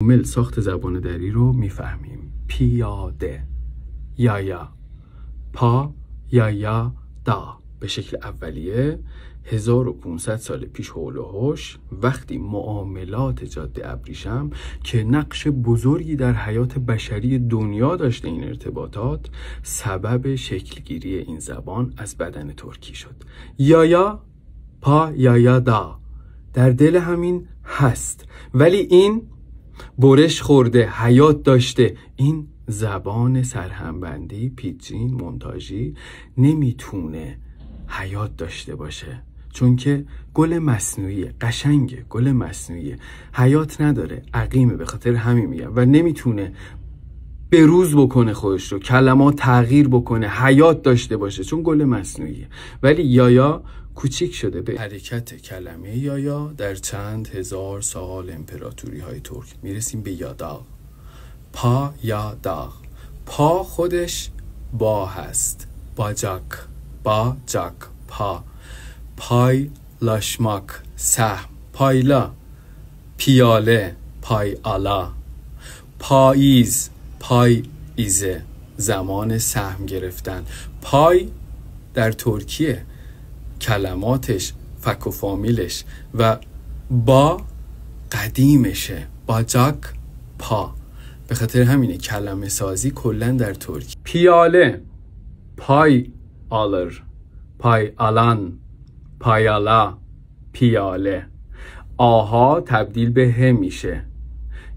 کامل ساخت زبان دری رو میفهمیم. پیاده، یا پا یا دا به شکل اولیه. 1500 سال پیش حول و حوش وقتی معاملات جاده ابریشم که نقش بزرگی در حیات بشری دنیا داشته، این ارتباطات سبب شکلگیری این زبان از بدن ترکی شد. یا پا یا دا در دل همین هست، ولی این برش خورده، حیات داشته. این زبان سرهمبندی، پیجین، مونتاژی نمیتونه حیات داشته باشه، چون که گل مصنوعیه، قشنگه، گل مصنوعیه، حیات نداره، عقیمه. به خاطر همین میگم و نمیتونه بروز بکنه خودش رو، کلمات تغییر بکنه، حیات داشته باشه، چون گل مصنوعیه. ولی یا کوچیک شده به حرکت کلمه یا در چند هزار سال امپراتوری های ترک میرسیم به یادا. پا یا دا. پا خودش با هست، باجاک، باجاک، پا. پای لاشماک، سهم، پایلا، پیاله، پای آلا. پاییز، پای ایزه، زمان سهم گرفتن. پای در ترکیه کلماتش، فک و فامیلش و با قدیمشه، باجاک، پا. به خاطر همینه کلمه سازی کلن در ترکی. پیاله، پای آلر، پای آلان، پایالا، پیاله. آها تبدیل به ه میشه.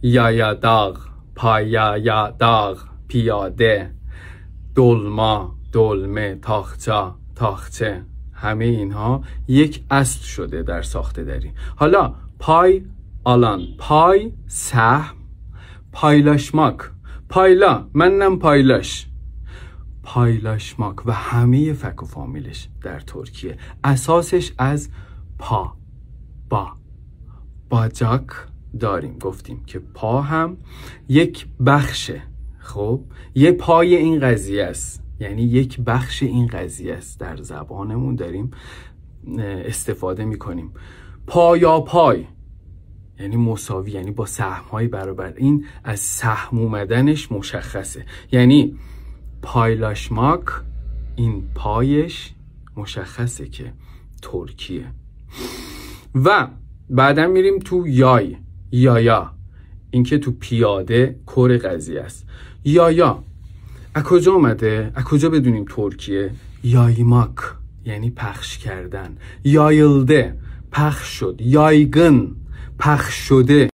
یا داغ، پایا داغ، پیاده. دلما، دلمه، تاخچا، تاخچه. همه اینها یک اصل شده در ساخته دری. حالا پای آلان، پای سهم، پایلاشماک، پایلا، منم پایلاش، پایلاشماک و همه فک و فامیلش در ترکیه اساسش از پا، با، باجاک داریم. گفتیم که پا هم یک بخشه. خب یه پای این قضیه است، یعنی یک بخش این قضیه است، در زبانمون داریم استفاده میکنیم. پا یا پای یعنی مساوی، یعنی با سهم‌های برابر. این از سهم اومدنش مشخصه، یعنی پایلاشماک، این پایش مشخصه که ترکیه. و بعدا میریم تو یای، یا این که تو پیاده کور قضیه است. یا از کجا اومده؟ از کجا بدونیم ترکیه؟ یایماک یعنی پخش کردن. یایلده پخش شد. یایگن پخش شده.